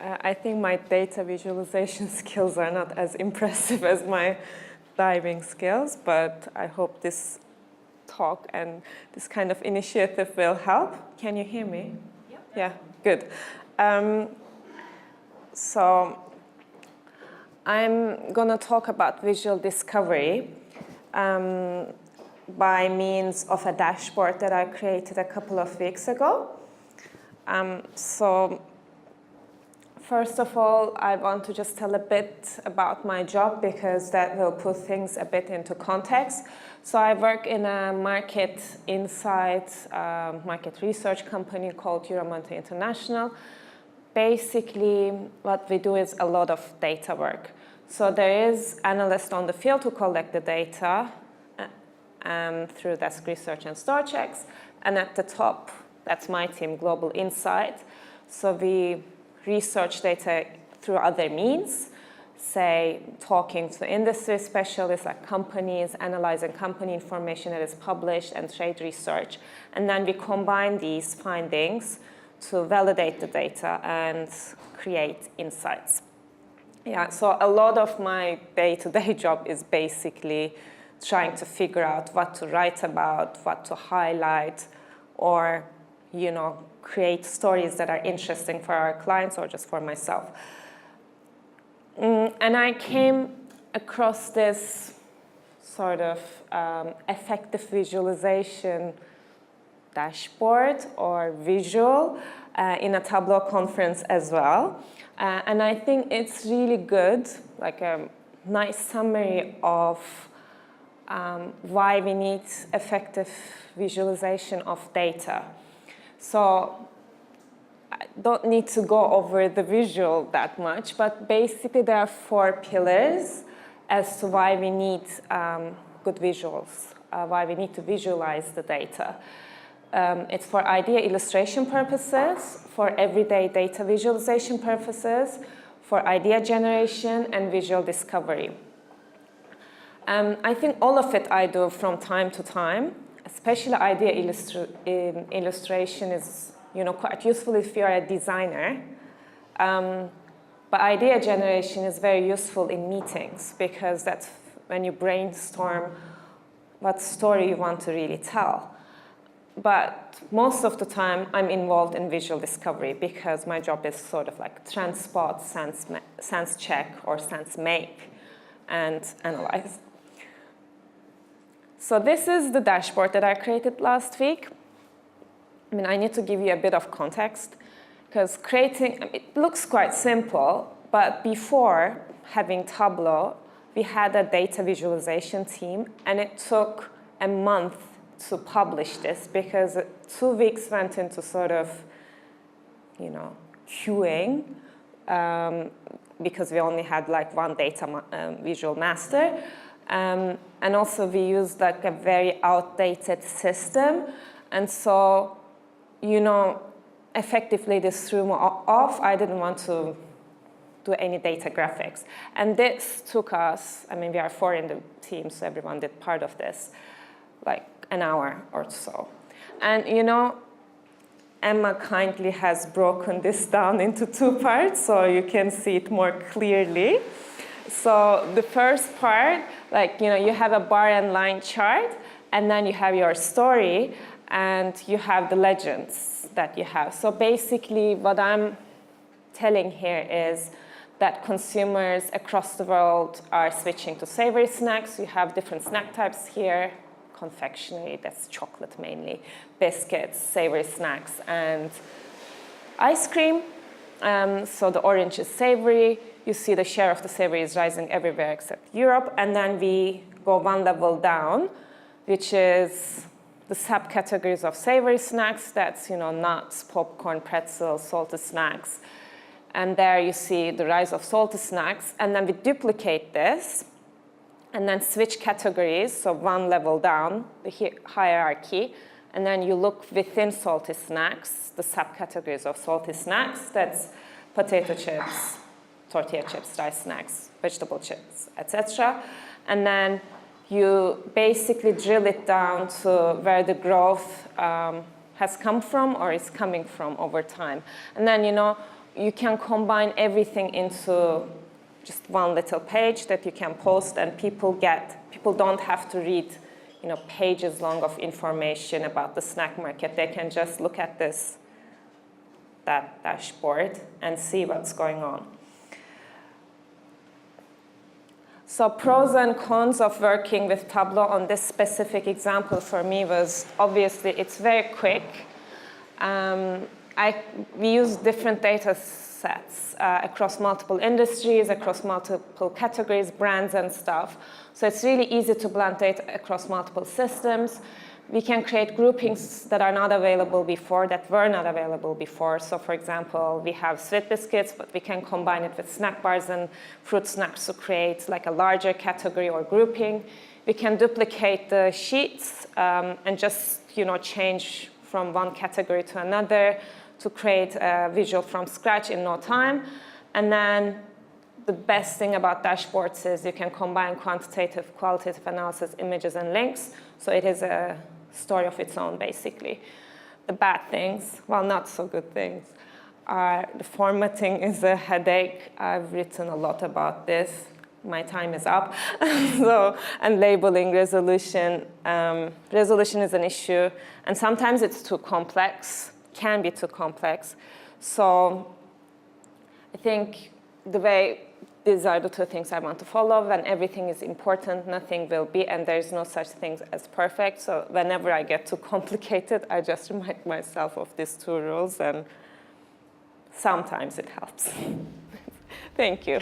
I think my data visualization skills are not as impressive as my diving skills, but I hope this talk and this kind of initiative will help. Can you hear me? Yeah, good. So I'm going to talk about visual discovery by means of a dashboard that I created a couple of weeks ago. So first of all, I want to just tell a bit about my job because that will put things a bit into context. So I work in a market insights, market research company called Euromonitor International. Basically, what we do is a lot of data work. So there is analysts on the field who collect the data through desk research and store checks. And at the top, that's my team, Global Insight. So we research data through other means, say talking to industry specialists like companies, analyzing company information that is published and trade research. And then we combine these findings to validate the data and create insights. Yeah, so a lot of my day-to-day job is basically trying to figure out what to write about, what to highlight, or create stories that are interesting for our clients or just for myself. And I came across this sort of effective visualization dashboard or visual in a Tableau conference as well. And I think it's really good, like a nice summary of why we need effective visualization of data. So I don't need to go over the visual that much, but basically there are 4 pillars as to why we need good visuals, why we need to visualize the data. It's for idea illustration purposes, for everyday data visualization purposes, for idea generation and visual discovery. I think all of it I do from time to time. Especially idea illustration is quite useful if you're a designer. But idea generation is very useful in meetings because that's when you brainstorm what story you want to really tell. But most of the time I'm involved in visual discovery because my job is sort of like transport, sense check, or sense make, and analyze. So this is the dashboard that I created last week. I mean, I need to give you a bit of context because it looks quite simple, but before having Tableau, we had a data visualization team, and it took a month to publish this because 2 weeks went into sort of, queuing because we only had like one data visual master. And also we used like a very outdated system. And so, effectively this threw me off. I didn't want to do any data graphics. And this took us, we are 4 in the team, so everyone did part of this, like an hour or so. And Emma kindly has broken this down into 2 parts so you can see it more clearly. So the first part, you have a bar and line chart, and then you have your story, and you have the legends that you have. So basically what I'm telling here is that consumers across the world are switching to savory snacks. You have different snack types here. Confectionery, that's chocolate mainly, biscuits, savory snacks, and ice cream. So the orange is savory. You see the share of the savory is rising everywhere except Europe. And then we go 1 level down, which is the subcategories of savory snacks. That's, nuts, popcorn, pretzels, salted snacks. And there you see the rise of salted snacks. And then we duplicate this and then switch categories, so 1 level down, the hierarchy. And then you look within salty snacks, the subcategories of salty snacks. That's potato chips, tortilla chips, rice snacks, vegetable chips, etc. And then you basically drill it down to where the growth has come from or is coming from over time. And then, you can combine everything into just one little page that you can post, and people don't have to read, pages long of information about the snack market. They can just look at that dashboard and see what's going on. So pros and cons of working with Tableau on this specific example for me was, obviously, it's very quick. We use different data sets across multiple industries, across multiple categories, brands and stuff. So it's really easy to blend data across multiple systems. We can create groupings that are not available before, that were not available before. So for example, we have sweet biscuits, but we can combine it with snack bars and fruit snacks to create like a larger category or grouping. We can duplicate the sheets and just change from one category to another to create a visual from scratch in no time. And then the best thing about dashboards is you can combine quantitative, qualitative analysis, images, and links. So it is a story of its own, basically. The bad things, well, not so good things, are the formatting is a headache. I've written a lot about this. My time is up. And labeling, resolution. Resolution is an issue. And sometimes it's too complex, can be too complex. So I think these are the two things I want to follow. When everything is important, nothing will be, and there's no such thing as perfect. So whenever I get too complicated, I just remind myself of these two rules, and sometimes it helps. Thank you.